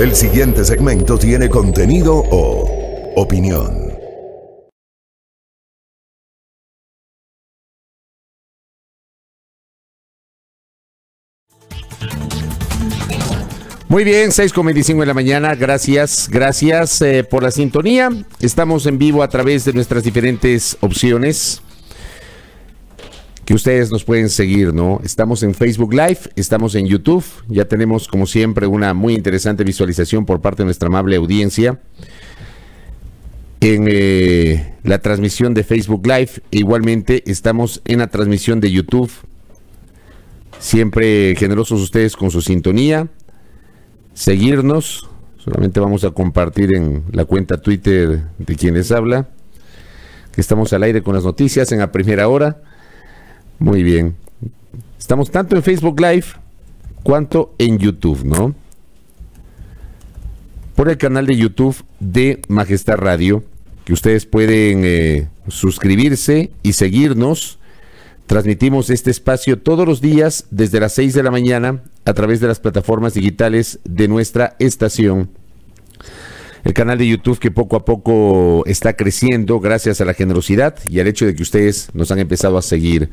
El siguiente segmento tiene contenido o opinión. Muy bien, 6:25 de la mañana, gracias por la sintonía. Estamos en vivo a través de nuestras diferentes opciones que ustedes nos pueden seguir, ¿no? Estamos en Facebook Live, estamos en YouTube, ya tenemos como siempre una muy interesante visualización por parte de nuestra amable audiencia en la transmisión de Facebook Live. Igualmente estamos en la transmisión de YouTube, siempre generosos ustedes con su sintonía. Seguirnos, solamente vamos a compartir en la cuenta Twitter de quien les habla, que estamos al aire con las noticias en la primera hora. Muy bien, estamos tanto en Facebook Live cuanto en YouTube, ¿no? Por el canal de YouTube de Majestad Radio, que ustedes pueden suscribirse y seguirnos. Transmitimos este espacio todos los días desde las 6 de la mañana a través de las plataformas digitales de nuestra estación. El canal de YouTube que poco a poco está creciendo gracias a la generosidad y al hecho de que ustedes nos han empezado a seguir.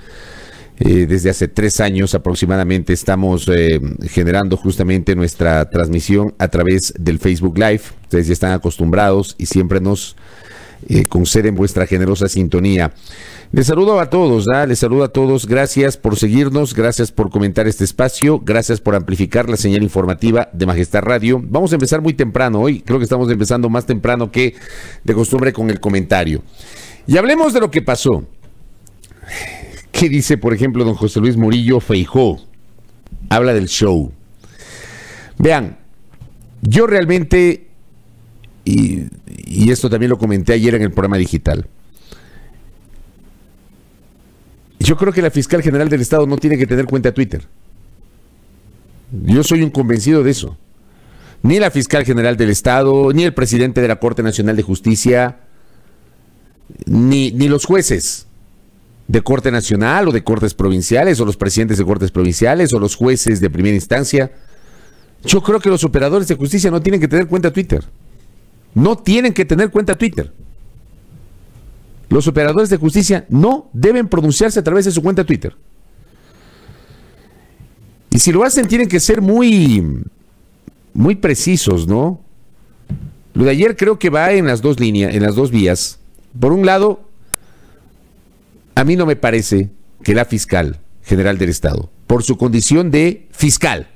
Desde hace 3 años aproximadamente estamos generando justamente nuestra transmisión a través del Facebook Live. Ustedes ya están acostumbrados y siempre nos conceden vuestra generosa sintonía. Les saludo a todos, les saludo a todos, gracias por seguirnos, gracias por comentar este espacio, gracias por amplificar la señal informativa de Majestad Radio. Vamos a empezar muy temprano, hoy creo que estamos empezando más temprano que de costumbre con el comentario. Y hablemos de lo que pasó. ¿Qué dice, por ejemplo, don José Luis Murillo Feijóo? Habla del show. Vean, yo realmente, y esto también lo comenté ayer en el programa digital, yo creo que la fiscal general del Estado no tiene que tener cuenta Twitter. Yo soy un convencido de eso. Ni la fiscal general del Estado, ni el presidente de la Corte Nacional de Justicia, ni los jueces de Corte Nacional o de Cortes Provinciales, o los presidentes de Cortes Provinciales, o los jueces de primera instancia. Yo creo que los operadores de justicia no tienen que tener cuenta Twitter. No tienen que tener cuenta Twitter. Los operadores de justicia no deben pronunciarse a través de su cuenta Twitter. Y si lo hacen, tienen que ser muy precisos, ¿no? Lo de ayer creo que va en las dos líneas, en las dos vías. Por un lado, a mí no me parece que la fiscal general del Estado, por su condición de fiscal,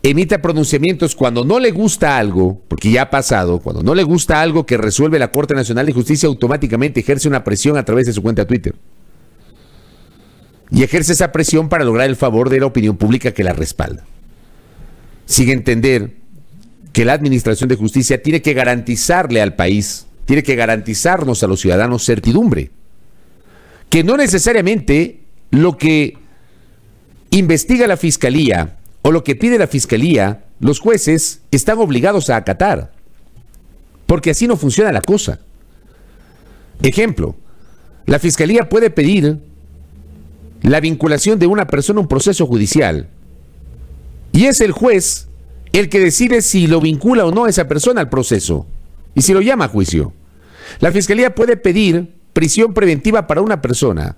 emita pronunciamientos cuando no le gusta algo, porque ya ha pasado, cuando no le gusta algo que resuelve la Corte Nacional de Justicia, automáticamente ejerce una presión a través de su cuenta Twitter. Y ejerce esa presión para lograr el favor de la opinión pública que la respalda. Sin entender que la Administración de Justicia tiene que garantizarle al país, tiene que garantizarnos a los ciudadanos certidumbre. Que no necesariamente lo que investiga la Fiscalía o lo que pide la Fiscalía, los jueces están obligados a acatar, porque así no funciona la cosa. Ejemplo, la Fiscalía puede pedir la vinculación de una persona a un proceso judicial, y es el juez el que decide si lo vincula o no a esa persona al proceso, y si lo llama a juicio. La Fiscalía puede pedir prisión preventiva para una persona,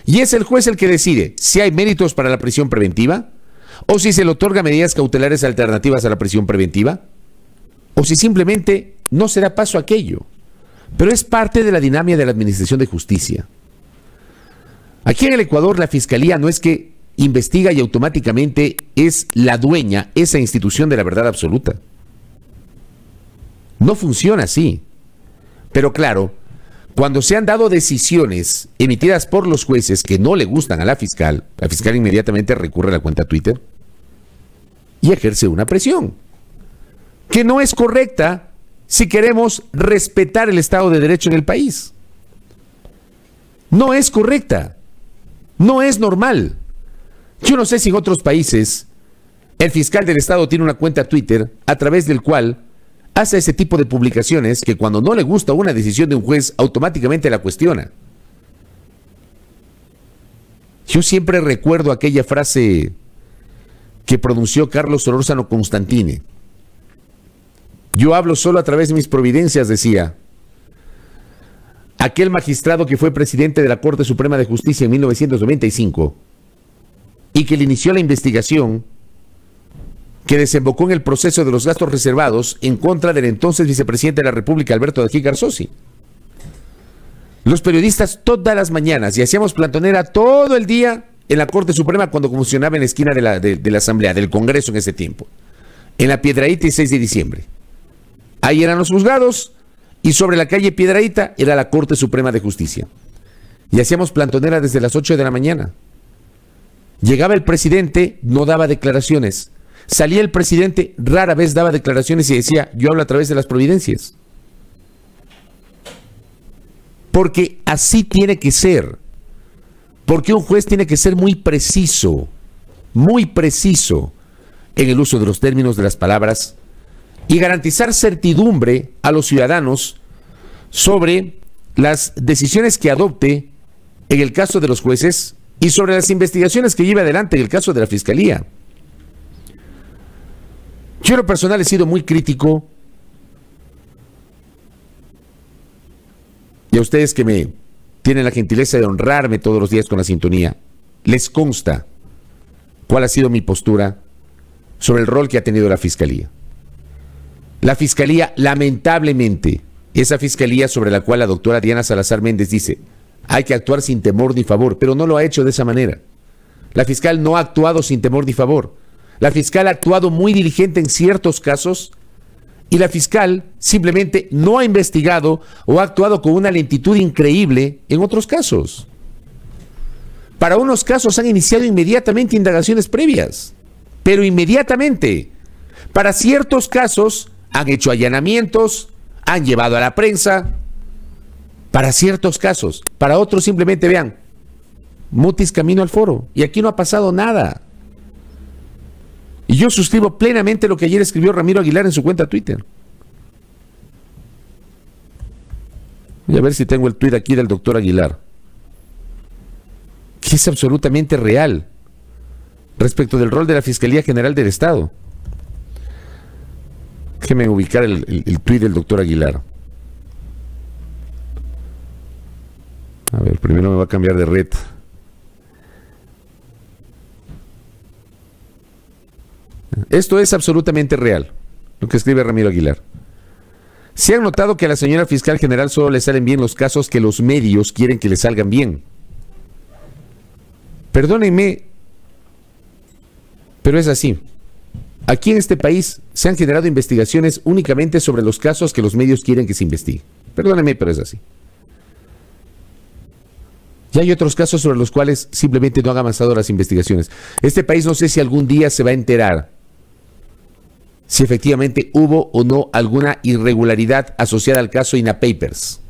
y es el juez el que decide si hay méritos para la prisión preventiva, o si se le otorga medidas cautelares alternativas a la prisión preventiva, o si simplemente no se da paso a aquello. Pero es parte de la dinámica de la Administración de Justicia. Aquí en el Ecuador la Fiscalía no es que investiga y automáticamente es la dueña, esa institución de la verdad absoluta. No funciona así. Pero claro, cuando se han dado decisiones emitidas por los jueces que no le gustan a la fiscal inmediatamente recurre a la cuenta Twitter y ejerce una presión que no es correcta si queremos respetar el Estado de Derecho en el país. No es correcta, no es normal. Yo no sé si en otros países el fiscal del Estado tiene una cuenta Twitter a través del cual hace ese tipo de publicaciones que cuando no le gusta una decisión de un juez automáticamente la cuestiona. Yo siempre recuerdo aquella frase que pronunció Carlos Solórzano Constantine Yo hablo solo a través de mis providencias, decía aquel magistrado que fue presidente de la Corte Suprema de Justicia en 1995 y que le inició la investigación que desembocó en el proceso de los gastos reservados en contra del entonces vicepresidente de la República, Alberto de Ají Garzosi. Los periodistas todas las mañanas, y hacíamos plantonera todo el día en la Corte Suprema cuando funcionaba en la esquina de la Asamblea, del Congreso en ese tiempo, en la Piedradita y 6 de diciembre. Ahí eran los juzgados y sobre la calle Piedradita era la Corte Suprema de Justicia. Y hacíamos plantonera desde las 8 de la mañana. Llegaba el presidente, no daba declaraciones. Salía el presidente, rara vez daba declaraciones y decía, yo hablo a través de las providencias. Porque así tiene que ser. Porque un juez tiene que ser muy preciso en el uso de los términos de las palabras y garantizar certidumbre a los ciudadanos sobre las decisiones que adopte en el caso de los jueces y sobre las investigaciones que lleve adelante en el caso de la Fiscalía. Yo en lo personal he sido muy crítico, y a ustedes que me tienen la gentileza de honrarme todos los días con la sintonía, les consta cuál ha sido mi postura sobre el rol que ha tenido la Fiscalía. La Fiscalía, lamentablemente, esa Fiscalía sobre la cual la doctora Diana Salazar Méndez dice, hay que actuar sin temor ni favor, pero no lo ha hecho de esa manera. La fiscal no ha actuado sin temor ni favor. La fiscal ha actuado muy diligente en ciertos casos y la fiscal simplemente no ha investigado o ha actuado con una lentitud increíble en otros casos. Para unos casos han iniciado inmediatamente indagaciones previas, pero inmediatamente. Para ciertos casos han hecho allanamientos, han llevado a la prensa. Para ciertos casos, para otros simplemente vean, mutis camino al foro. Y aquí no ha pasado nada. Y yo suscribo plenamente lo que ayer escribió Ramiro Aguilar en su cuenta Twitter. Voy a ver si tengo el tuit aquí del doctor Aguilar, que es absolutamente real respecto del rol de la Fiscalía General del Estado. Déjeme ubicar el tuit del doctor Aguilar. A ver, primero me va a cambiar de red. Esto es absolutamente real, lo que escribe Ramiro Aguilar. Se han notado que a la señora fiscal general solo le salen bien los casos que los medios quieren que le salgan bien. Perdónenme, pero es así. Aquí en este país se han generado investigaciones únicamente sobre los casos que los medios quieren que se investigue. Perdónenme, pero es así. Y hay otros casos sobre los cuales simplemente no han avanzado las investigaciones. Este país no sé si algún día se va a enterar si efectivamente hubo o no alguna irregularidad asociada al caso INA Papers.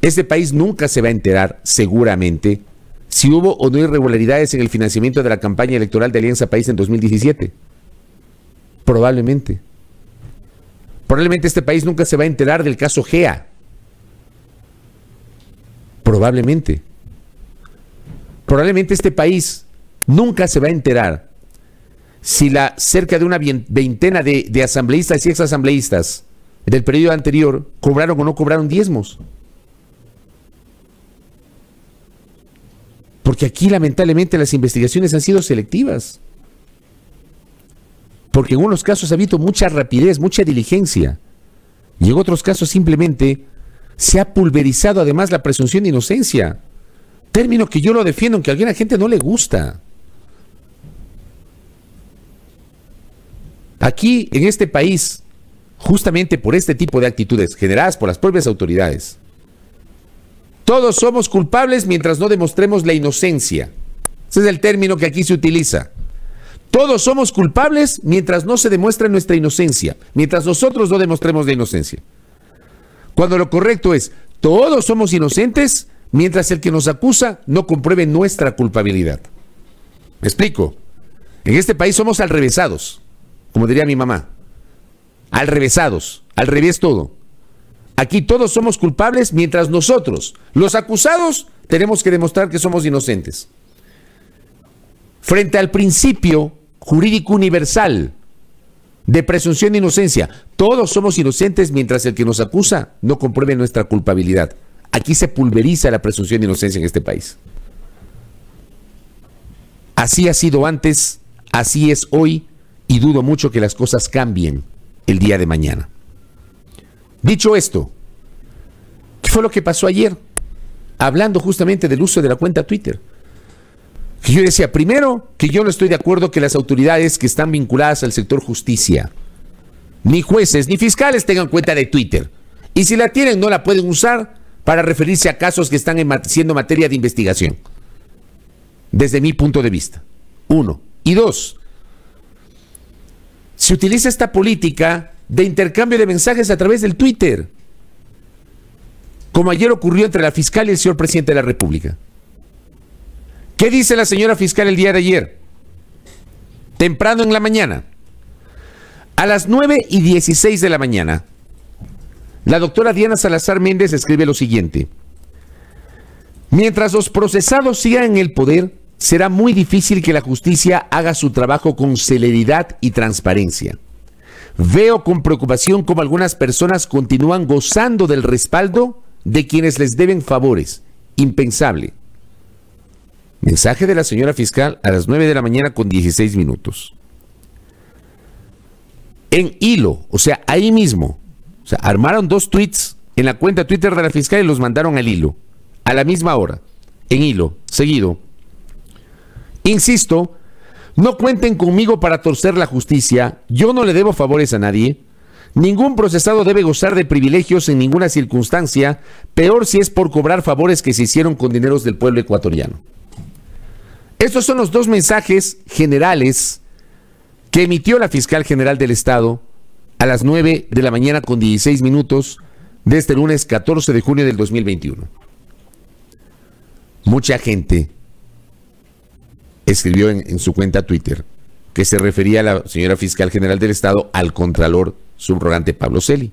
Este país nunca se va a enterar, seguramente, si hubo o no irregularidades en el financiamiento de la campaña electoral de Alianza País en 2017. Probablemente. Probablemente este país nunca se va a enterar del caso GEA. Probablemente. Probablemente este país nunca se va a enterar si la cerca de una veintena de asambleístas y exasambleístas del periodo anterior cobraron o no cobraron diezmos. Porque aquí lamentablemente las investigaciones han sido selectivas. Porque en unos casos ha habido mucha rapidez, mucha diligencia. Y en otros casos simplemente se ha pulverizado además la presunción de inocencia. Término que yo lo defiendo, aunque a alguna gente no le gusta. Aquí, en este país, justamente por este tipo de actitudes generadas por las propias autoridades, todos somos culpables mientras no demostremos la inocencia. Ese es el término que aquí se utiliza. Todos somos culpables mientras no se demuestre nuestra inocencia, mientras nosotros no demostremos la inocencia. Cuando lo correcto es, todos somos inocentes mientras el que nos acusa no compruebe nuestra culpabilidad. ¿Me explico? En este país somos alrevesados, como diría mi mamá. Alrevesados, al revés todo. Aquí todos somos culpables mientras nosotros, los acusados, tenemos que demostrar que somos inocentes. Frente al principio jurídico universal de presunción de inocencia. Todos somos inocentes mientras el que nos acusa no compruebe nuestra culpabilidad. Aquí se pulveriza la presunción de inocencia en este país. Así ha sido antes, así es hoy, y dudo mucho que las cosas cambien el día de mañana. Dicho esto, ¿qué fue lo que pasó ayer? Hablando justamente del uso de la cuenta Twitter. Yo decía, primero, que yo no estoy de acuerdo que las autoridades que están vinculadas al sector justicia, ni jueces, ni fiscales tengan cuenta de Twitter. Y si la tienen, no la pueden usar para referirse a casos que están siendo materia de investigación. Desde mi punto de vista. 1. Y 2. Se utiliza esta política de intercambio de mensajes a través del Twitter, como ayer ocurrió entre la fiscal y el señor presidente de la República. ¿Qué dice la señora fiscal el día de ayer? Temprano en la mañana. A las 9:16 de la mañana, la doctora Diana Salazar Méndez escribe lo siguiente: mientras los procesados sigan en el poder, será muy difícil que la justicia haga su trabajo con celeridad y transparencia. Veo con preocupación cómo algunas personas continúan gozando del respaldo de quienes les deben favores. Impensable. Mensaje de la señora fiscal a las 9 de la mañana con 16 minutos. En hilo, o sea, ahí mismo, o sea, armaron 2 tweets en la cuenta Twitter de la fiscal y los mandaron al hilo, a la misma hora, en hilo, seguido. Insisto, no cuenten conmigo para torcer la justicia, yo no le debo favores a nadie. Ningún procesado debe gozar de privilegios en ninguna circunstancia, peor si es por cobrar favores que se hicieron con dineros del pueblo ecuatoriano. Estos son los 2 mensajes generales que emitió la fiscal general del Estado a las 9 de la mañana con 16 minutos de este lunes 14 de junio del 2021. Mucha gente escribió en su cuenta Twitter que se refería a la señora fiscal general del Estado al contralor subrogante Pablo Celi.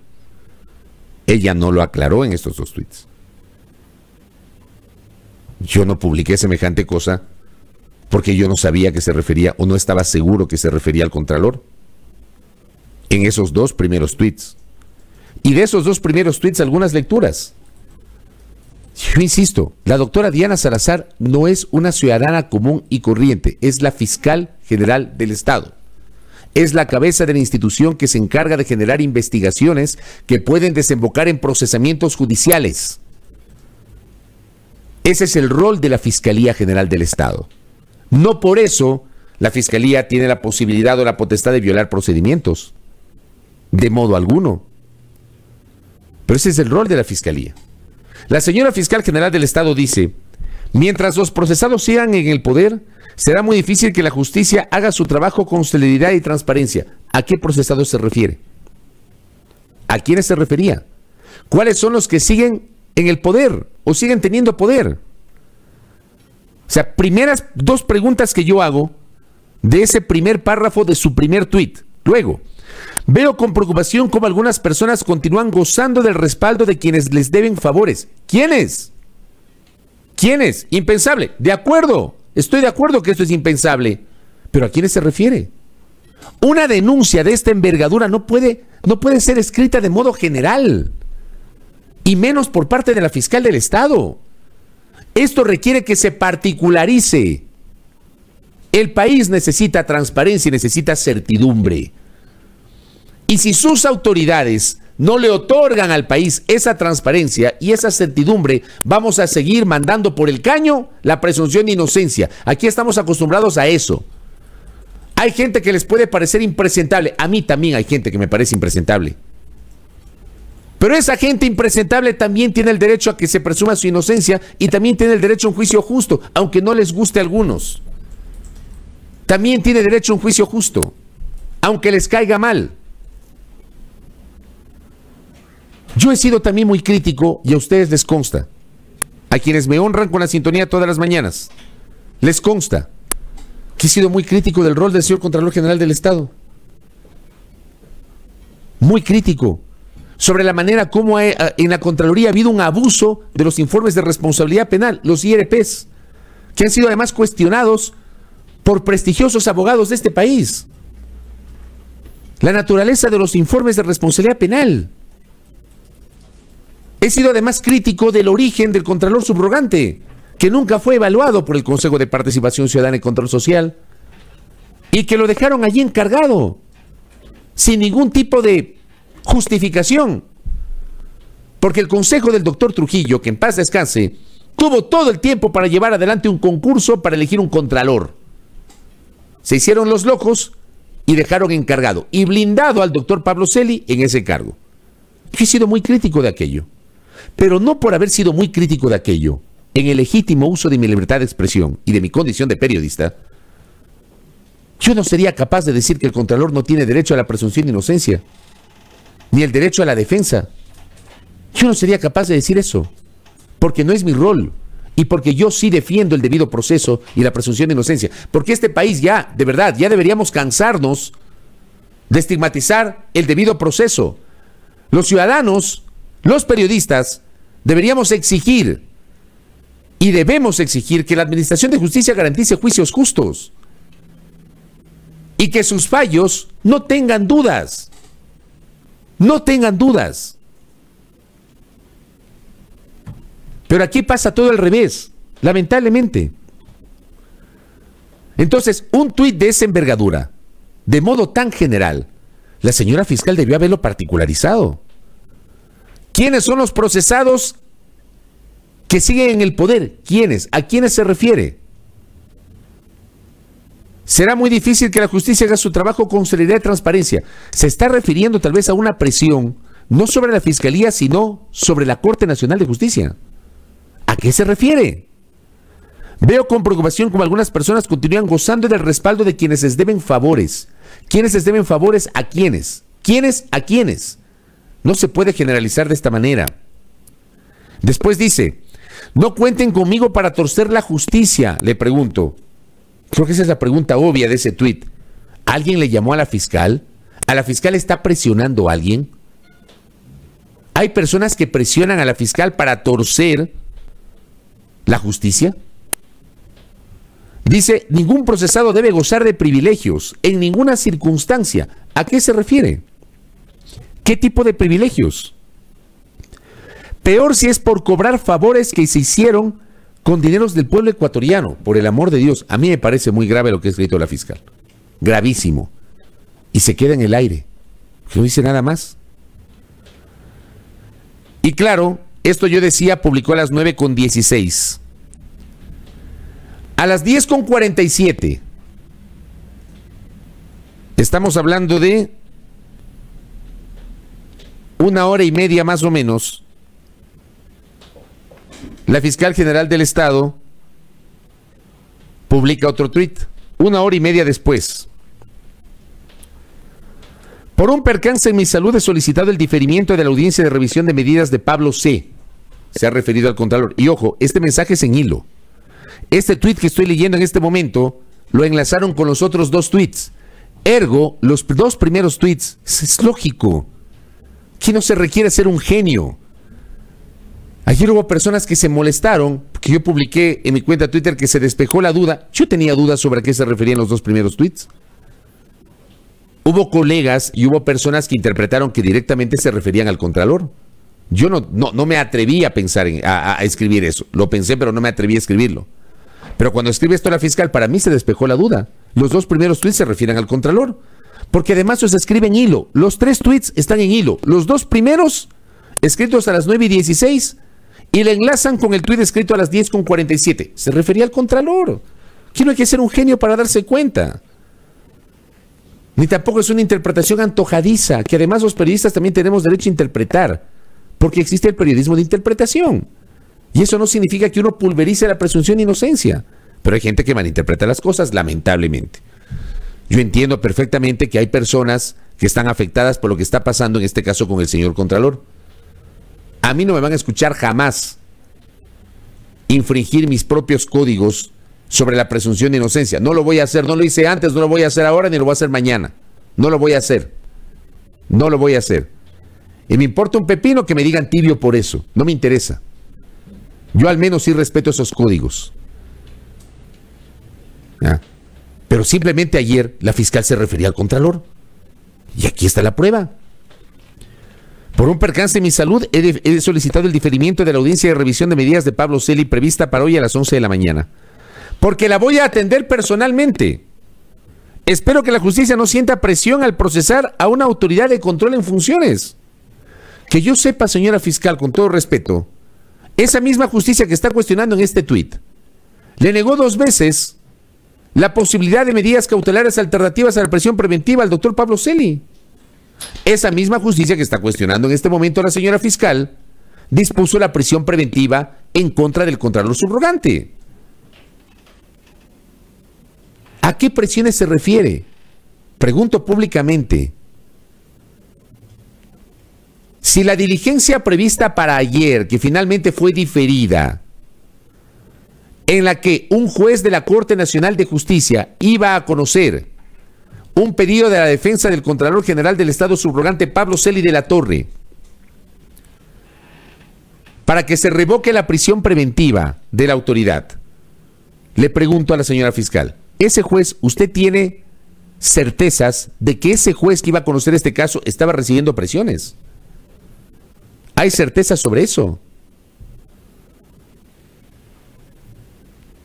Ella no lo aclaró en estos 2 tweets. Yo no publiqué semejante cosa porque yo no sabía que se refería, o no estaba seguro que se refería al contralor en esos 2 primeros tweets. Y de esos 2 primeros tweets, algunas lecturas. Yo insisto, la doctora Diana Salazar no es una ciudadana común y corriente, es la fiscal general del Estado. Es la cabeza de la institución que se encarga de generar investigaciones que pueden desembocar en procesamientos judiciales. Ese es el rol de la Fiscalía General del Estado. No por eso la Fiscalía tiene la posibilidad o la potestad de violar procedimientos. De modo alguno. Pero ese es el rol de la Fiscalía. La señora fiscal general del Estado dice: mientras los procesados sigan en el poder, será muy difícil que la justicia haga su trabajo con celeridad y transparencia. ¿A qué procesados se refiere? ¿A quiénes se refería? ¿Cuáles son los que siguen en el poder o siguen teniendo poder? O sea, primeras 2 preguntas que yo hago de ese primer párrafo de su primer tuit. Luego, veo con preocupación cómo algunas personas continúan gozando del respaldo de quienes les deben favores. ¿Quiénes? ¿Quiénes? Impensable. De acuerdo. Estoy de acuerdo que esto es impensable. ¿Pero a quiénes se refiere? Una denuncia de esta envergadura no puede ser escrita de modo general. Y menos por parte de la fiscal del Estado. Esto requiere que se particularice. El país necesita transparencia y necesita certidumbre. Y si sus autoridades no le otorgan al país esa transparencia y esa certidumbre, vamos a seguir mandando por el caño la presunción de inocencia. Aquí estamos acostumbrados a eso. Hay gente que les puede parecer impresentable. A mí también hay gente que me parece impresentable. Pero esa gente impresentable también tiene el derecho a que se presuma su inocencia y también tiene el derecho a un juicio justo, aunque no les guste a algunos. También tiene derecho a un juicio justo, aunque les caiga mal. Yo he sido también muy crítico, y a ustedes les consta, a quienes me honran con la sintonía todas las mañanas, les consta que he sido muy crítico del rol del señor Contralor General del Estado. Muy crítico sobre la manera como en la Contraloría ha habido un abuso de los informes de responsabilidad penal, los IRPs, que han sido además cuestionados por prestigiosos abogados de este país. la naturaleza de los informes de responsabilidad penal. He sido además crítico del origen del Contralor Subrogante, que nunca fue evaluado por el Consejo de Participación Ciudadana y Control Social, y que lo dejaron allí encargado, sin ningún tipo de justificación. Porque el consejo del doctor Trujillo, que en paz descanse, tuvo todo el tiempo para llevar adelante un concurso para elegir un contralor. Se hicieron los locos y dejaron encargado y blindado al doctor Pablo Celi en ese cargo. Yo he sido muy crítico de aquello, pero no por haber sido muy crítico de aquello, en el legítimo uso de mi libertad de expresión y de mi condición de periodista, yo no sería capaz de decir que el contralor no tiene derecho a la presunción de inocencia, ni el derecho a la defensa. Yo no sería capaz de decir eso, porque no es mi rol, y porque yo sí defiendo el debido proceso y la presunción de inocencia, porque este país ya, de verdad, ya deberíamos cansarnos de estigmatizar el debido proceso. Los ciudadanos, los periodistas, deberíamos exigir y debemos exigir que la Administración de Justicia garantice juicios justos y que sus fallos no tengan dudas. No tengan dudas. Pero aquí pasa todo al revés, lamentablemente. Entonces, un tuit de esa envergadura, de modo tan general, la señora fiscal debió haberlo particularizado. ¿Quiénes son los procesados que siguen en el poder? ¿Quiénes? ¿A quiénes se refiere? Será muy difícil que la justicia haga su trabajo con seriedad y transparencia. Se está refiriendo tal vez a una presión, no sobre la Fiscalía, sino sobre la Corte Nacional de Justicia. ¿A qué se refiere? Veo con preocupación como algunas personas continúan gozando del respaldo de quienes les deben favores. ¿Quiénes les deben favores a quiénes? ¿Quiénes a quiénes? No se puede generalizar de esta manera. Después dice, no cuenten conmigo para torcer la justicia, le pregunto. Creo que esa es la pregunta obvia de ese tuit. ¿Alguien le llamó a la fiscal? ¿A la fiscal está presionando a alguien? ¿Hay personas que presionan a la fiscal para torcer la justicia? Dice, ningún procesado debe gozar de privilegios en ninguna circunstancia. ¿A qué se refiere? ¿Qué tipo de privilegios? Peor si es por cobrar favores que se hicieron con dineros del pueblo ecuatoriano. Por el amor de Dios, a mí me parece muy grave lo que ha escrito la fiscal. Gravísimo. Y se queda en el aire. No dice nada más. Y claro, esto yo decía, publicó a las 9:16. A las 10:47. Estamos hablando de 1 hora y media más o menos. La fiscal general del Estado publica otro tuit, 1 hora y media después. Por un percance en mi salud he solicitado el diferimiento de la audiencia de revisión de medidas de Pablo C. Se ha referido al Contralor. Y ojo, este mensaje es en hilo. Este tuit que estoy leyendo en este momento lo enlazaron con los otros 2 tuits. Ergo, los 2 primeros tuits, es lógico. Aquí no se requiere ser un genio. Ayer hubo personas que se molestaron porque yo publiqué en mi cuenta Twitter que se despejó la duda. Yo tenía dudas sobre a qué se referían los 2 primeros tweets. Hubo colegas y hubo personas que interpretaron que directamente se referían al Contralor. Yo no me atreví a pensar a escribir eso. Lo pensé, pero no me atreví a escribirlo. Pero cuando escribe esto la fiscal, para mí se despejó la duda. Los 2 primeros tweets se refieren al Contralor. Porque además se escribe en hilo. Los 3 tweets están en hilo. Los 2 primeros, escritos a las 9:16, y le enlazan con el tuit escrito a las 10:47. Se refería al Contralor. Aquí no hay que ser un genio para darse cuenta. Ni tampoco es una interpretación antojadiza, que además los periodistas también tenemos derecho a interpretar, porque existe el periodismo de interpretación. Y eso no significa que uno pulverice la presunción de inocencia. Pero hay gente que malinterpreta las cosas, lamentablemente. Yo entiendo perfectamente que hay personas que están afectadas por lo que está pasando en este caso con el señor Contralor. A mí no me van a escuchar jamás infringir mis propios códigos sobre la presunción de inocencia. No lo voy a hacer, no lo hice antes, no lo voy a hacer ahora, ni lo voy a hacer mañana. No lo voy a hacer. No lo voy a hacer. Y me importa un pepino que me digan tibio por eso. No me interesa. Yo al menos sí respeto esos códigos. ¿Ah? Pero simplemente ayer la fiscal se refería al Contralor. Y aquí está la prueba. Por un percance en mi salud, he solicitado el diferimiento de la audiencia de revisión de medidas de Pablo Celi prevista para hoy a las 11 de la mañana. Porque la voy a atender personalmente. Espero que la justicia no sienta presión al procesar a una autoridad de control en funciones. Que yo sepa, señora fiscal, con todo respeto, esa misma justicia que está cuestionando en este tuit, le negó 2 veces la posibilidad de medidas cautelares alternativas a la prisión preventiva al doctor Pablo Celi. Esa misma justicia que está cuestionando en este momento a la señora fiscal dispuso la prisión preventiva en contra del contralor subrogante. ¿A qué presiones se refiere? Pregunto públicamente. Si la diligencia prevista para ayer, que finalmente fue diferida, en la que un juez de la Corte Nacional de Justicia iba a conocer un pedido de la defensa del Contralor General del Estado subrogante Pablo Celi de la Torre para que se revoque la prisión preventiva de la autoridad, le pregunto a la señora fiscal, ese juez, ¿usted tiene certezas de que ese juez que iba a conocer este caso estaba recibiendo presiones? ¿Hay certezas sobre eso?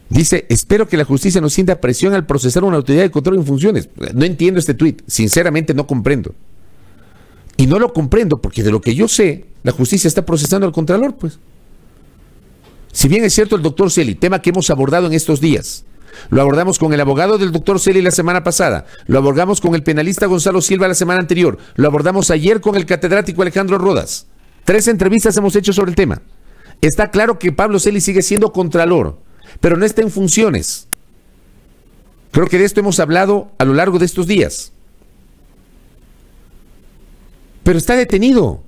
Dice, espero que la justicia no sienta presión al procesar una autoridad de control en funciones. No entiendo este tuit, sinceramente no comprendo. Y no lo comprendo porque de lo que yo sé, la justicia está procesando al contralor, pues. Si bien es cierto el doctor Celi, tema que hemos abordado en estos días, lo abordamos con el abogado del doctor Celi la semana pasada, lo abordamos con el penalista Gonzalo Silva la semana anterior, lo abordamos ayer con el catedrático Alejandro Rodas. 3 entrevistas hemos hecho sobre el tema. Está claro que Pablo Celi sigue siendo contralor, pero no está en funciones. Creo que de esto hemos hablado a lo largo de estos días. Pero está detenido.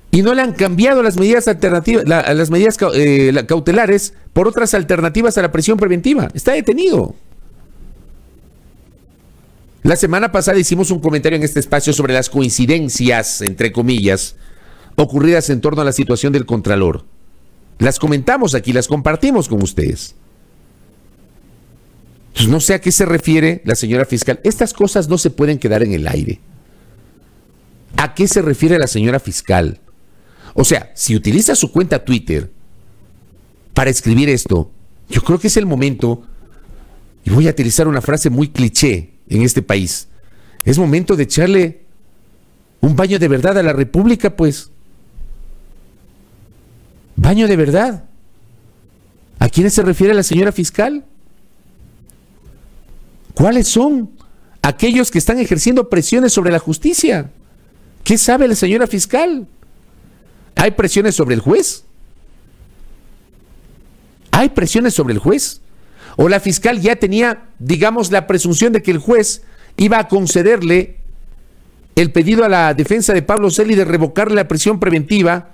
Y no le han cambiado las medidas alternativas, las medidas cautelares por otras alternativas a la prisión preventiva. Está detenido. La semana pasada hicimos un comentario en este espacio sobre las coincidencias, entre comillas, ocurridas en torno a la situación del contralor. Las comentamos aquí, las compartimos con ustedes. Pues no sé a qué se refiere la señora fiscal. Estas cosas no se pueden quedar en el aire. ¿A qué se refiere la señora fiscal? O sea, si utiliza su cuenta Twitter para escribir esto, yo creo que es el momento, y voy a utilizar una frase muy cliché en este país, es momento de echarle un baño de verdad a la República, pues. Baño de verdad. ¿A quiénes se refiere la señora fiscal? ¿Cuáles son aquellos que están ejerciendo presiones sobre la justicia? ¿Qué sabe la señora fiscal? ¿Hay presiones sobre el juez? ¿Hay presiones sobre el juez? ¿O la fiscal ya tenía, digamos, la presunción de que el juez iba a concederle el pedido a la defensa de Pablo Celi de revocarle la prisión preventiva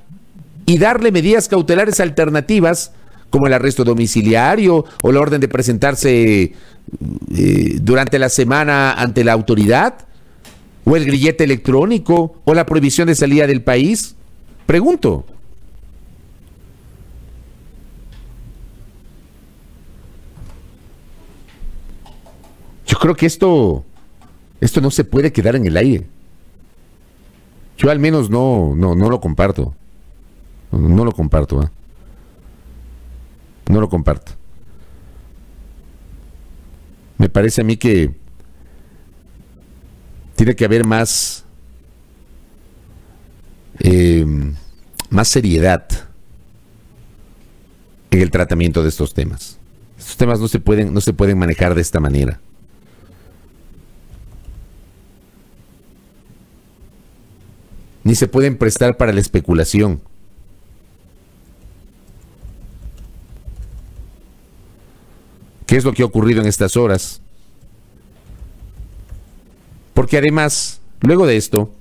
y darle medidas cautelares alternativas como el arresto domiciliario o la orden de presentarse durante la semana ante la autoridad o el grillete electrónico o la prohibición de salida del país? Pregunto. Yo creo que esto no se puede quedar en el aire. Yo al menos no lo comparto. No lo comparto. No lo comparto. Me parece a mí que tiene que haber más seriedad en el tratamiento de estos temas. Estos temas no se pueden manejar de esta manera. Ni se pueden prestar para la especulación. ¿Qué es lo que ha ocurrido en estas horas? Porque además, luego de esto,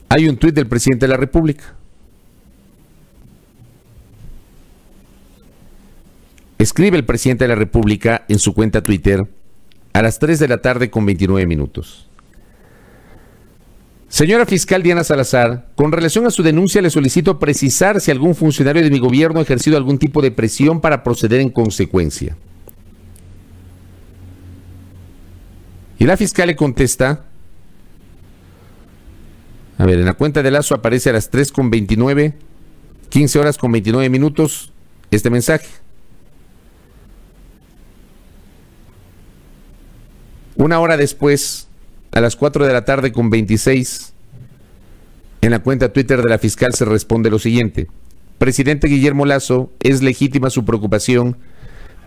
hay un tuit del presidente de la República. Escribe el presidente de la República en su cuenta Twitter a las 3 de la tarde con 29 minutos. Señora fiscal Diana Salazar, con relación a su denuncia le solicito precisar si algún funcionario de mi gobierno ha ejercido algún tipo de presión para proceder en consecuencia. Y la fiscal le contesta, a ver, en la cuenta de Lazo aparece a las 3:29, 15 horas con 29 minutos, este mensaje. Una hora después, a las 4 de la tarde con 26, en la cuenta Twitter de la fiscal se responde lo siguiente: presidente Guillermo Lazo, es legítima su preocupación,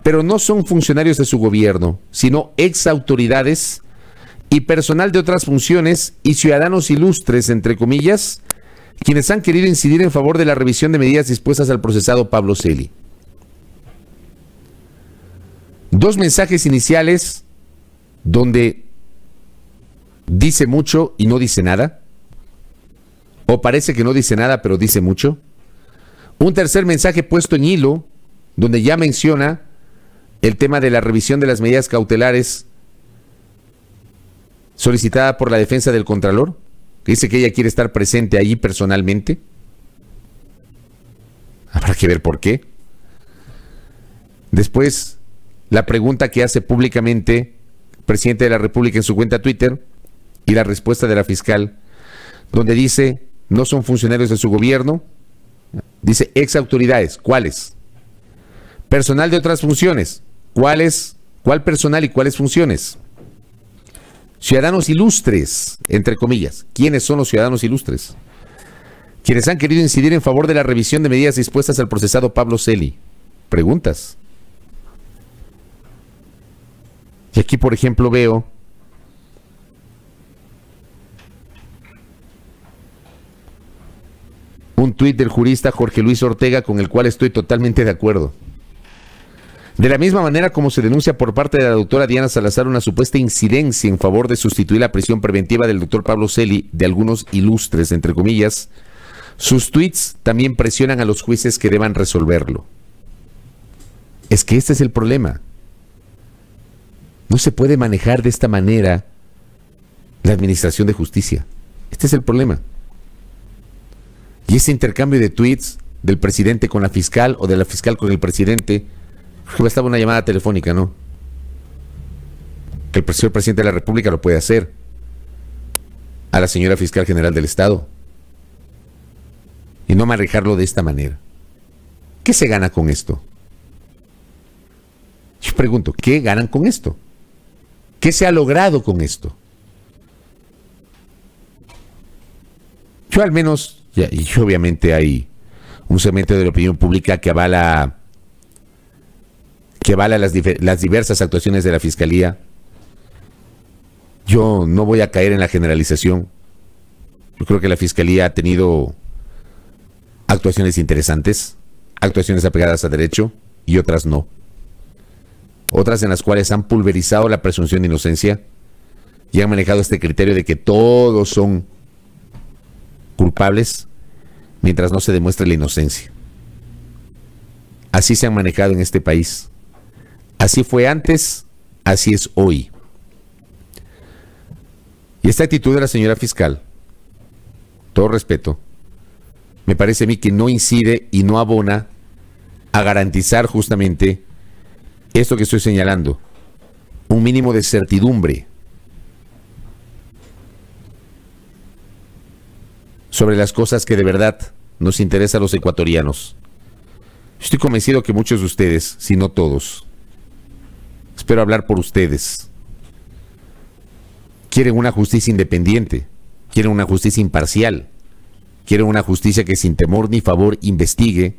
pero no son funcionarios de su gobierno, sino ex autoridades y personal de otras funciones y ciudadanos ilustres, entre comillas, quienes han querido incidir en favor de la revisión de medidas dispuestas al procesado Pablo Celi. Dos mensajes iniciales donde dice mucho y no dice nada, o parece que no dice nada pero dice mucho. Un tercer mensaje puesto en hilo donde ya menciona el tema de la revisión de las medidas cautelares solicitada por la defensa del Contralor, que dice que ella quiere estar presente allí personalmente. Habrá que ver por qué. Después, la pregunta que hace públicamente el presidente de la República en su cuenta Twitter y la respuesta de la fiscal, donde dice, no son funcionarios de su gobierno, dice ex autoridades, ¿cuáles? Personal de otras funciones, ¿cuáles? ¿Cuál personal y cuáles funciones? Ciudadanos ilustres, entre comillas. ¿Quiénes son los ciudadanos ilustres? Quienes han querido incidir en favor de la revisión de medidas dispuestas al procesado Pablo Celi. Preguntas. Y aquí, por ejemplo, veo un tuit del jurista Jorge Luis Ortega con el cual estoy totalmente de acuerdo. De la misma manera como se denuncia por parte de la doctora Diana Salazar una supuesta incidencia en favor de sustituir la prisión preventiva del doctor Pablo Celi de algunos ilustres, entre comillas, sus tuits también presionan a los jueces que deban resolverlo. Es que este es el problema. No se puede manejar de esta manera la administración de justicia. Este es el problema. Y ese intercambio de tweets del presidente con la fiscal o de la fiscal con el presidente, estaba una llamada telefónica, ¿no? Que el señor presidente de la República lo puede hacer a la señora fiscal general del Estado y no manejarlo de esta manera. ¿Qué se gana con esto? Yo pregunto, ¿qué ganan con esto? ¿Qué se ha logrado con esto? Yo al menos, y obviamente hay un segmento de la opinión pública que avala las diversas actuaciones de la Fiscalía. Yo no voy a caer en la generalización. Yo creo que la Fiscalía ha tenido actuaciones interesantes, actuaciones apegadas a derecho y otras no. Otras en las cuales han pulverizado la presunción de inocencia y han manejado este criterio de que todos son culpables mientras no se demuestre la inocencia. Así se han manejado en este país. Así fue antes, así es hoy. Y esta actitud de la señora fiscal, todo respeto, me parece a mí que no incide y no abona a garantizar justamente esto que estoy señalando, un mínimo de certidumbre sobre las cosas que de verdad nos interesan a los ecuatorianos. Estoy convencido que muchos de ustedes, si no todos, espero hablar por ustedes, quieren una justicia independiente, quieren una justicia imparcial, quieren una justicia que sin temor ni favor investigue,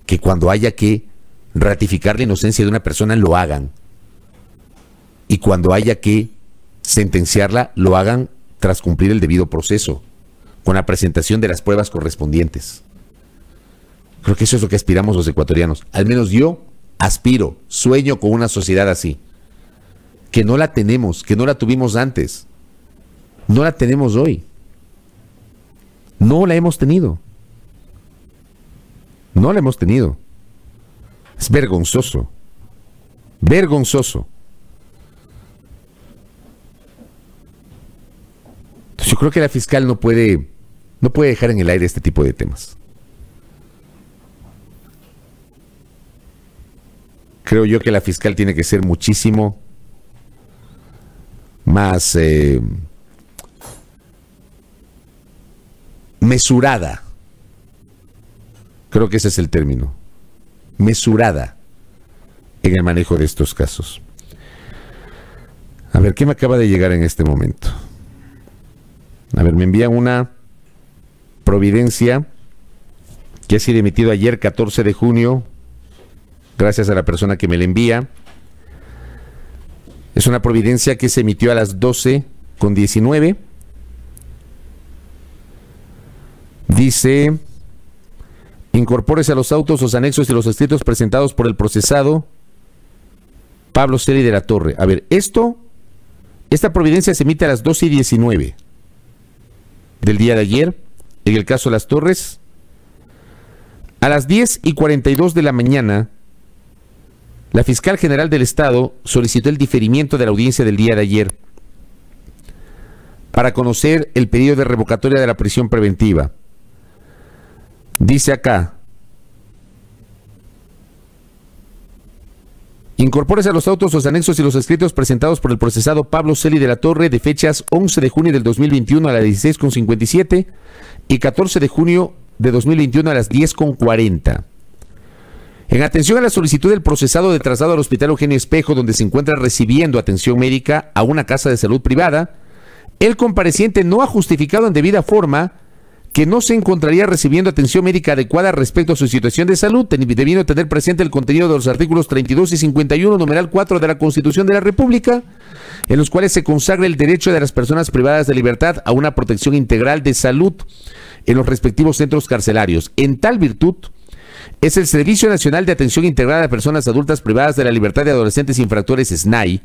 que cuando haya que ratificar la inocencia de una persona lo hagan, y cuando haya que sentenciarla lo hagan tras cumplir el debido proceso, con la presentación de las pruebas correspondientes. Creo que eso es lo que aspiramos los ecuatorianos. Al menos yo aspiro, sueño con una sociedad así. Que no la tenemos, que no la tuvimos antes. No la tenemos hoy. No la hemos tenido. No la hemos tenido. Es vergonzoso. Vergonzoso. Entonces yo creo que la fiscal no puede dejar en el aire este tipo de temas. Creo yo que la fiscal tiene que ser muchísimo más mesurada. Creo que ese es el término. Mesurada en el manejo de estos casos. A ver, ¿qué me acaba de llegar en este momento? A ver, me envían una providencia que ha sido emitido ayer, 14 de junio, gracias a la persona que me la envía. Es una providencia que se emitió a las 12:19. Dice: incorpórese a los autos, los anexos y los escritos presentados por el procesado Pablo Celi de la Torre. A ver, esta providencia se emite a las 12:19 del día de ayer, en el caso de Las Torres. A las 10:42 de la mañana, la fiscal general del Estado solicitó el diferimiento de la audiencia del día de ayer para conocer el pedido de revocatoria de la prisión preventiva. Dice acá: incorpórese a los autos, los anexos y los escritos presentados por el procesado Pablo Celi de la Torre de fechas 11 de junio del 2021 a las 16:57 y 14 de junio de 2021 a las 10:40. En atención a la solicitud del procesado de traslado al Hospital Eugenio Espejo, donde se encuentra recibiendo atención médica a una casa de salud privada, el compareciente no ha justificado en debida forma que no se encontraría recibiendo atención médica adecuada respecto a su situación de salud, debiendo tener presente el contenido de los artículos 32 y 51, numeral 4 de la Constitución de la República, en los cuales se consagra el derecho de las personas privadas de libertad a una protección integral de salud en los respectivos centros carcelarios. En tal virtud, es el Servicio Nacional de Atención Integrada a Personas Adultas Privadas de la Libertad de Adolescentes Infractores, SNAI,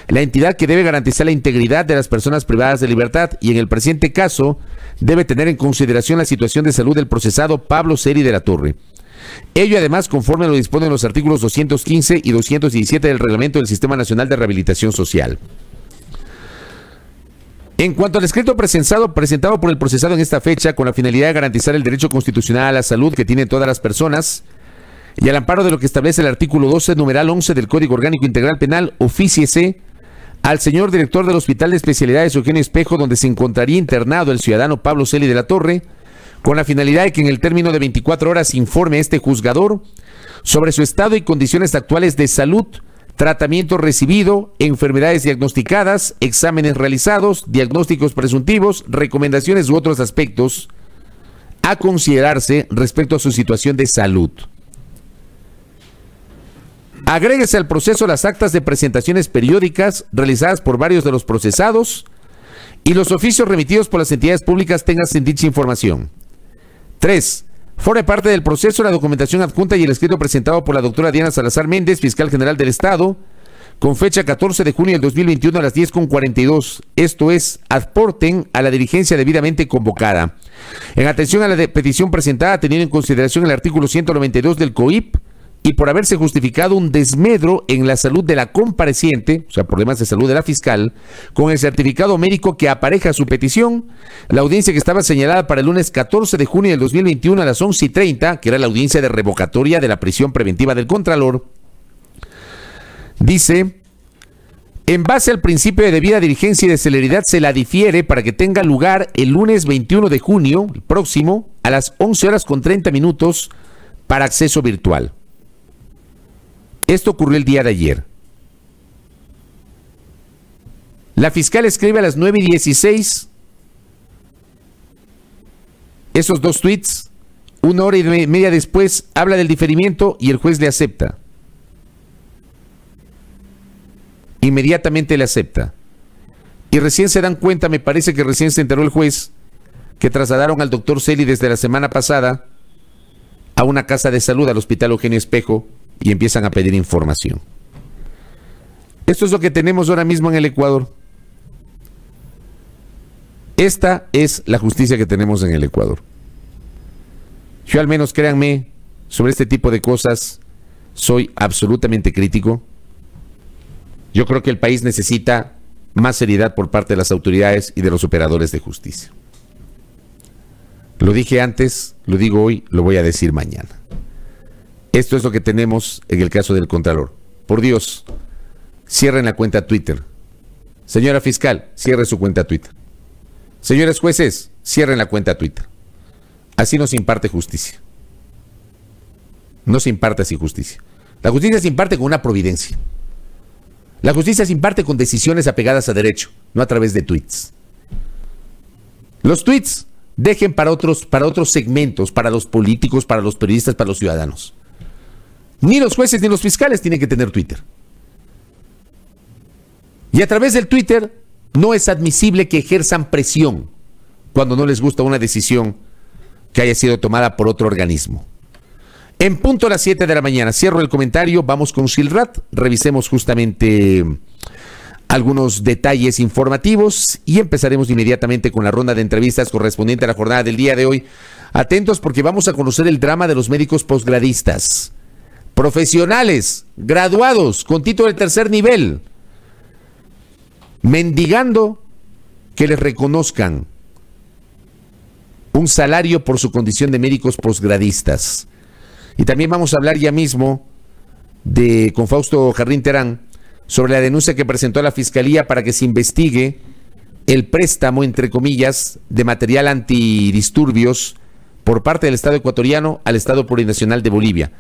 la entidad que debe garantizar la integridad de las personas privadas de libertad y en el presente caso debe tener en consideración la situación de salud del procesado Pablo Celi de la Torre. Ello además conforme lo disponen los artículos 215 y 217 del Reglamento del Sistema Nacional de Rehabilitación Social. En cuanto al escrito presentado por el procesado en esta fecha, con la finalidad de garantizar el derecho constitucional a la salud que tienen todas las personas, y al amparo de lo que establece el artículo 12, numeral 11 del Código Orgánico Integral Penal, ofíciese al señor director del Hospital de Especialidades Eugenio Espejo, donde se encontraría internado el ciudadano Pablo Celi de la Torre, con la finalidad de que en el término de 24 horas informe a este juzgador sobre su estado y condiciones actuales de salud, tratamiento recibido, enfermedades diagnosticadas, exámenes realizados, diagnósticos presuntivos, recomendaciones u otros aspectos a considerarse respecto a su situación de salud. Agréguese al proceso las actas de presentaciones periódicas realizadas por varios de los procesados y los oficios remitidos por las entidades públicas tengan dicha información. 3. Forme parte del proceso la documentación adjunta y el escrito presentado por la doctora Diana Salazar Méndez, fiscal general del Estado, con fecha 14 de junio del 2021 a las 10:42. Esto es, aporten a la diligencia debidamente convocada. En atención a la petición presentada, teniendo en consideración el artículo 192 del COIP, y por haberse justificado un desmedro en la salud de la compareciente, o sea, problemas de salud de la fiscal, con el certificado médico que apareja su petición, la audiencia que estaba señalada para el lunes 14 de junio del 2021 a las 11:30, que era la audiencia de revocatoria de la prisión preventiva del Contralor, dice: en base al principio de debida diligencia y de celeridad se la difiere para que tenga lugar el lunes 21 de junio, el próximo, a las 11:30 para acceso virtual. Esto ocurrió el día de ayer. La fiscal escribe a las 9:16 esos dos tweets. 1 hora y media después habla del diferimiento y el juez le acepta. Inmediatamente le acepta. Y recién se dan cuenta, me parece que recién se enteró el juez, que trasladaron al doctor Celi desde la semana pasada a una casa de salud, al Hospital Eugenio Espejo, y empiezan a pedir información. Esto es lo que tenemos ahora mismo en el Ecuador. Esta es la justicia que tenemos en el Ecuador. Yo, al menos, créanme, sobre este tipo de cosas soy absolutamente crítico. Yo creo que el país necesita más seriedad por parte de las autoridades y de los operadores de justicia. Lo dije antes, lo digo hoy, lo voy a decir mañana. Esto es lo que tenemos en el caso del Contralor. Por Dios, cierren la cuenta Twitter, Señora fiscal, cierre su cuenta Twitter. Señores jueces, cierren la cuenta Twitter. Así no se imparte justicia. No se imparte así justicia. La justicia se imparte con una providencia. La justicia se imparte con decisiones apegadas a derecho, no a través de tweets. Los tweets dejen para otros segmentos, para los políticos, para los periodistas, para los ciudadanos. Ni los jueces ni los fiscales tienen que tener Twitter. Y a través del Twitter no es admisible que ejerzan presión cuando no les gusta una decisión que haya sido tomada por otro organismo. En punto a las 7 de la mañana, cierro el comentario, vamos con Silrat, revisemos justamente algunos detalles informativos y empezaremos inmediatamente con la ronda de entrevistas correspondiente a la jornada del día de hoy. Atentos porque vamos a conocer el drama de los médicos posgradistas, profesionales, graduados con título de tercer nivel, mendigando que les reconozcan un salario por su condición de médicos posgradistas. Y también vamos a hablar ya mismo con Fausto Jarrín Terán sobre la denuncia que presentó la Fiscalía para que se investigue el préstamo, entre comillas, de material antidisturbios por parte del Estado ecuatoriano al Estado Plurinacional de Bolivia.